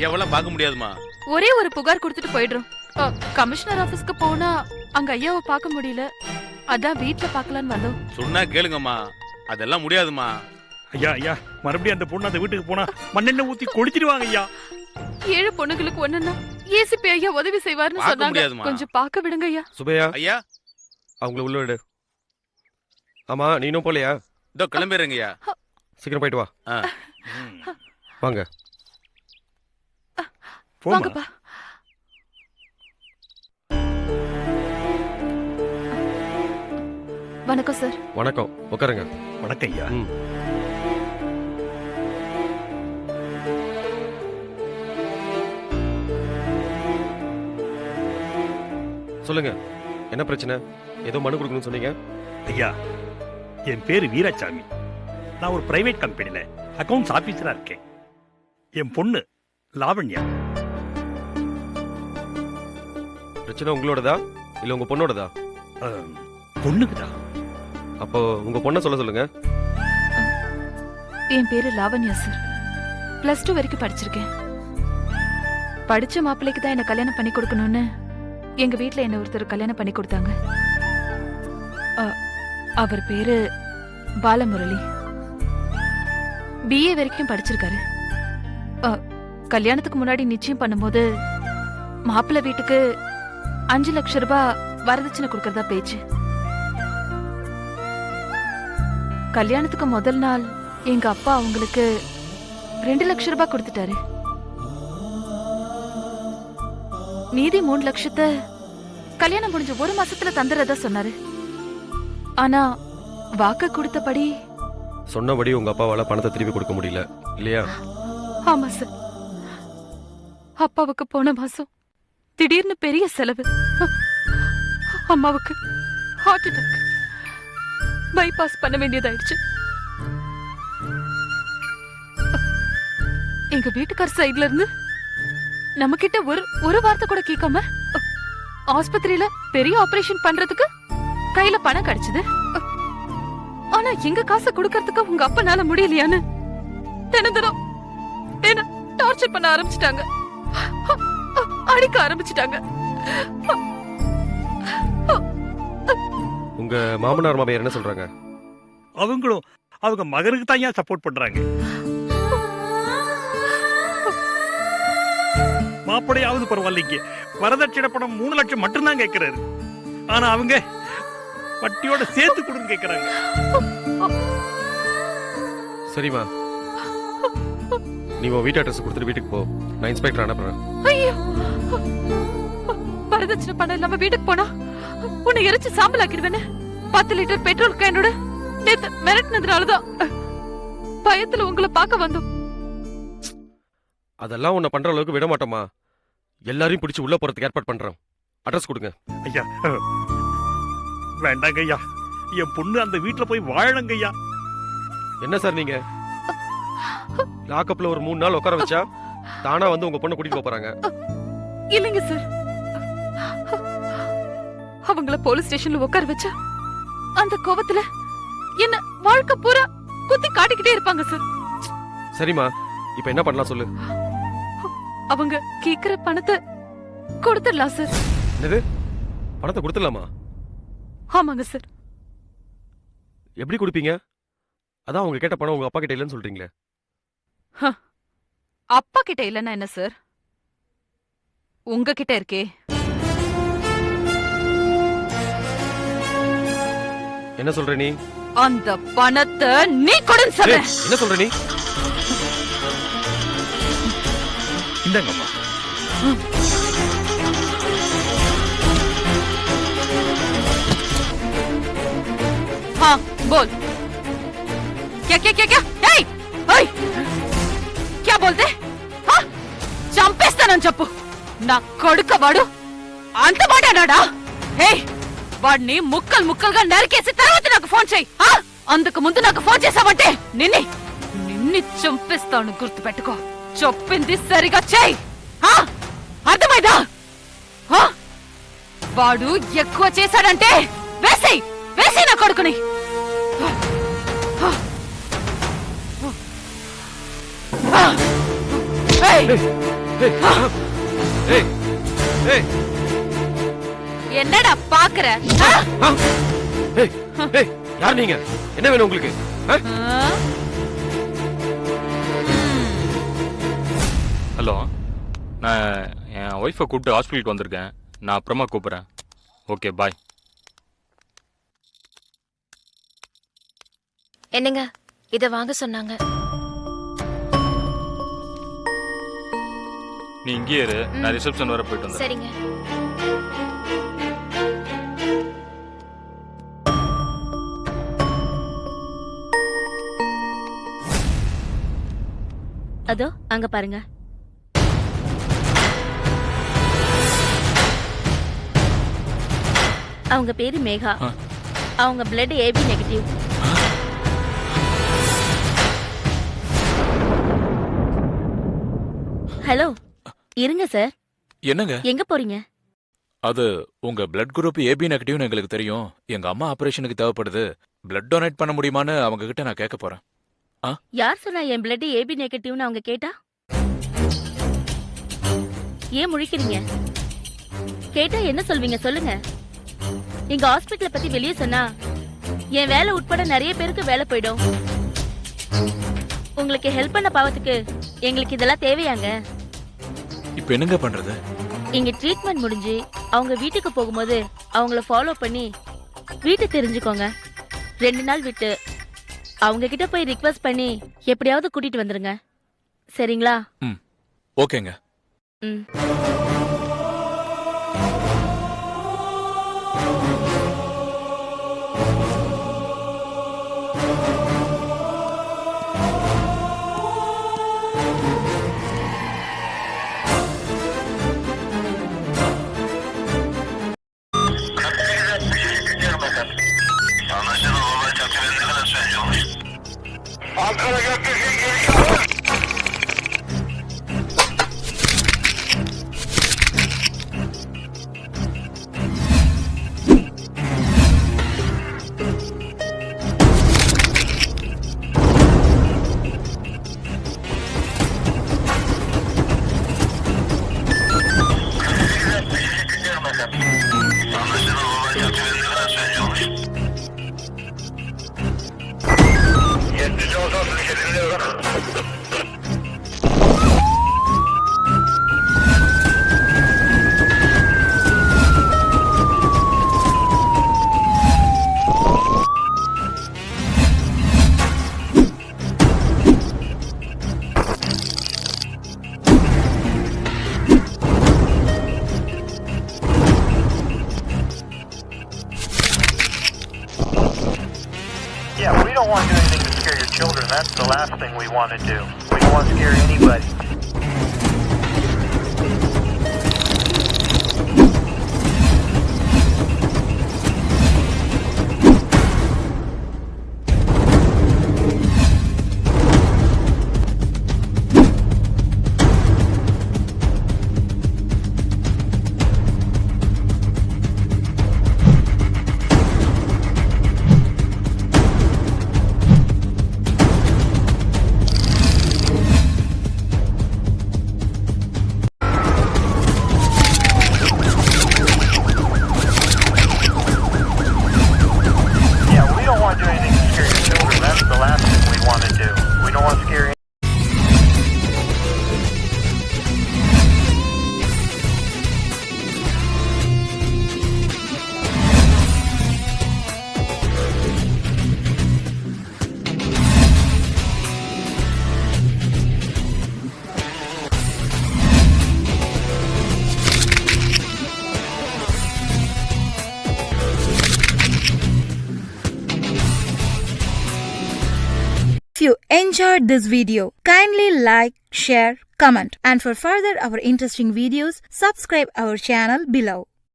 ஐயாவெல்லாம் பார்க்க முடியாதுமா. ஒரே ஒரு புகார் கொடுத்துட்டு போயிடுறோம். கமிஷனர் ஆபீஸ்க்கு போனா அங்க ஐயாவை பார்க்க முடியல. அதான் வீட்ல பார்க்கலான்னு வந்தோம். சொன்னா கேளுங்கம்மா. அதெல்லாம் முடியாதுமா. ஐயா ஐயா மறுபடியும் அந்த பொண்ணு அந்த வீட்டுக்கு போனா மண்ணெண்ணெய் ஊத்தி கொளுத்திடுவாங்க ஐயா. 7 பொண்ணுங்களுக்கு ஒண்ணுன்னா ஏசிபி ஐயா உதவி செய்வார்னு சொன்னாங்க. கொஞ்சம் பார்க்க விடுங்க ஐயா. சுபையா ஐயா அவங்கள உள்ள விடு. ஆமா நீனும் போலையா? இதோ கிளம்பிடுறேங்க ஐயா. சீக்கிரம் போயிட்டு வா. வாங்க வாங்கப்பா. வணக்கம் சார். வணக்கம், உட்காருங்க. வணக்கம் ஐயா. சொல்லுங்க, என்ன பிரச்சனை? ஏதோ மனு கொடுக்கணும்னு சொன்னீங்க. ஐயா என் பேரு வீராசாமி. நான் ஒரு பிரைவேட் கம்பெனில அக்கவுண்ட்ஸ் ஆபீசரா இருக்கேன். என் பொண்ணு லாவண்யா. பிரச்சனை உங்களோடதா இல்ல உங்க பொண்ணோடதா? பொண்ணுக்குதான். அப்போ உங்க பொண்ணை சொல்லுங்க. என் பேரு லாவண்யா சார். +2 வரைக்கும் படிச்சிருக்கேன். படிச்ச மாப்பிள்ளைக்கு தான் என்ன கல்யாணம் பண்ணி கொடுக்கணும்னு எங்க வீட்ல என்ன ஒருத்தர் கல்யாணம் பண்ணி கொடுத்தாங்க. அவர் பேரு பாலமுரளி. BA வரைக்கும் படிச்சிருக்காரு. கல்யாணத்துக்கு முன்னாடி நிச்சயம் பண்ணும்போது மாப்பிள்ளை வீட்டுக்கு 5 லட்சம் ரூபாய் வரதட்சணை கொடுக்கறதா பேச்சு. கல்யாணத்துக்கு முதல் நாள் எங்க அப்பா அவங்களுக்கு 2 லட்சம் ரூபாய் கொடுத்துட்டாரு. மீதி 3 லட்சத்தை கல்யாணம் முடிஞ்ச 1 மாசத்துல தந்துறதா சொன்னாரு. ஆனா வாக்கு கொடுத்தபடி சொன்னபடி உங்க அப்பாவால பணத்தை திருப்பி கொடுக்க முடியல இல்லையா? ஆமா சார். அப்பாவுக்கு போன மாசம் திடீர்னு பெரிய செலவு. அம்மாவுக்கு ஹார்ட் அட்டாக். பைபாஸ் பண்ண வேண்டியதாயிடுச்சு. எங்க வீட்டுக்கார் சைடுல இருந்து நம்ம கிட்ட ஒரு வார்த்தை கூட கேட்காம ஆஸ்பத்திரியில பெரிய ஆபரேஷன் பண்றதுக்கு கையில பணம் கிடைச்சது. ஆனா எங்க காசை கொடுக்கறதுக்கு உங்க அப்பனால முடியலையான்னு தினம் என்ன டார்ச்சர் பண்ண ஆரம்பிச்சிட்டாங்க. அடிக்க ஆரம்பிச்சிட்டாங்க. உங்க மாமனார் மாமியார் என்ன சொல்றாங்க? அவங்களும் அவங்க மகனுக்கு தான் ஏன் சப்போர்ட் பண்றாங்க. மாப்பிளையாவது பரவாயில்லைங்க, வரதட்சணை பணம் 3 லட்சம் மட்டும்தான் கேட்கிறாரு. ஆனா அவங்க வட்டியோட சேர்த்து கொடுன்னு கேட்கறாங்க. சரிம்மா, நீ உன் வீட்டு அட்ரஸ் கொடுத்துட்டு வீட்டுக்கு போ. நான் இன்ஸ்பெக்டர் அனுப்புறேன். ஐயோ, வரதட்சணை பணம் இல்லாம வீட்டுக்கு போனா உன்னை எரிச்சு சாம்பல் ஆக்கிடுவேன்னு 10 லிட்டர் பெட்ரோல் கேனோட நேத்து மிரட்டினதுனாலதான் பயத்துல உங்களை பார்க்க வந்தோம். அதெல்லாம் உன்னை பண்ற அளவுக்கு விட மாட்டோமா. எல்லாரையும் பிடிச்சு உள்ள போறதுக்கு ஏற்பாடு பண்றேன். அட்ரஸ் கொடுங்க. ஐயா வேண்டாங்க ஐயா, என் பொண்ணு அந்த வீட்டுல போய் வாழங்க ஐயா. என்ன சார் நீங்க லாக்கப்ல ஒரு 3 நாள் உட்கார வச்சா தானா வந்து உங்க பொண்ணை கூட்டிட்டு போறாங்க? இல்லைங்க சார், அவங்கள போலீஸ் ஸ்டேஷன்ல உட்கார வச்சா அந்த கோவத்துல என்ன வாழ்க்கை பூரா குத்தி காட்டிக்கிட்டே இருப்பாங்க சார். சரிம்மா, இப்ப என்ன பண்ணலாம் சொல்லு. அவங்க கேக்குற பணத்தை கொடுத்துடலாம் சார். என்னது, பணத்தை கொடுத்துடலாமா? ஆமாங்க சார். எப்படி கொடுப்பீங்க? அதான் அவங்க கேட்ட பணம் உங்க அப்பா கிட்ட இல்லைன்னு சொல்றீங்களே. அப்பா கிட்ட இல்லன்னா என்ன சார், உங்ககிட்ட இருக்கே. என்ன சொல்ற நீ? அந்த பணத்தை நீ கொடுன்னு சொல்ற. என்ன சொல்ற நீ? இந்தாங்கம்மா. हाँ बोल, क्या क्या क्या क्या? ए, ओए, क्या बोलते? हाँ, चंपेस्तानని చెప్పు. నా కొడుకు వాడు అంత మాట్లాడాడా? హే, వాడిని ముక్కలు ముక్కలుగా నరికేసి తర్వాత నాకు ఫోన్ చేయి. అందుకు ముందు నాకు ఫోన్ చేసావంటే నిన్ను చంపేస్తాను, గుర్తుపెట్టుకో. చెప్పింది సరిగా చేయి. అర్థమైందా? వాడు ఎక్కువ చేశాడంటే వేసేయ్, వేసేయ్ నా కొడుకుని. ஏய் ஏய் என்னடா பாக்குற ஏய் ஏய் யார் நீங்க என்ன வேணும் உங்களுக்கு ஹலோ, நான் என் ஒய்ஃபை கூப்பிட்டு ஹாஸ்பிட்டலுக்கு வந்திருக்கேன். நான் அப்புறமா கூப்பிட்றேன். ஓகே, பாய். என்னங்க, இத வாங்க சொன்னாங்க. நீ இங்கேயே இரு, நான் ரிசப்ஷன் வர போயிட்டு வந்தேன். சரிங்க. அதோ அங்க பாருங்க. அவங்க பேரு மேகா. அவங்க பிளட் ஏபி நெகட்டிவ். ஹலோ, இருங்க சார். என்னங்க எங்க போறீங்க? அது உங்க பிளட் குரூப் ஏபி நெகட்டிவ்னு எங்களுக்கு தெரியும். எங்க அம்மா ஆபரேஷனுக்கு தேவைப்படுது. பிளட் டொனேட் பண்ண முடியுமான்னு அவங்க கிட்ட நான் கேட்க போறேன். யார் சொன்னா என் பிளட் ஏபி நெகட்டிவ்னு அவங்க கேட்டா? ஏன் முழிக்கிறீங்க? கேட்டா என்ன சொல்வீங்க சொல்லுங்க. எங்க ஹாஸ்பிட்டலை பத்தி வெளியே சொன்னா என் வேலை உட்பட நிறைய பேருக்கு வேலை போயிடும். உங்களுக்கு ஹெல்ப் பண்ண பாவத்துக்கு எங்களுக்கு இதெல்லாம் தேவையாங்க? இப்ப என்னங்க பண்றது? இங்க ட்ரீட்மெண்ட் முடிஞ்சு அவங்க வீட்டுக்கு போகும்போது அவங்கள ஃபாலோ பண்ணி வீட்டு தெரிஞ்சுக்கோங்க. 2 நாள் விட்டு அவங்க கிட்ட போய் ரிக்வெஸ்ட் பண்ணி எப்படியாவது கூட்டிட்டு வந்துருங்க. சரிங்களா? ஓகேங்க. ம். Yeah, we don't want to do anything to scare your children. That's the last thing we want to do. We don't want to scare anybody. If you enjoyed this video, kindly like, share, comment, and for further our interesting videos, subscribe our channel below.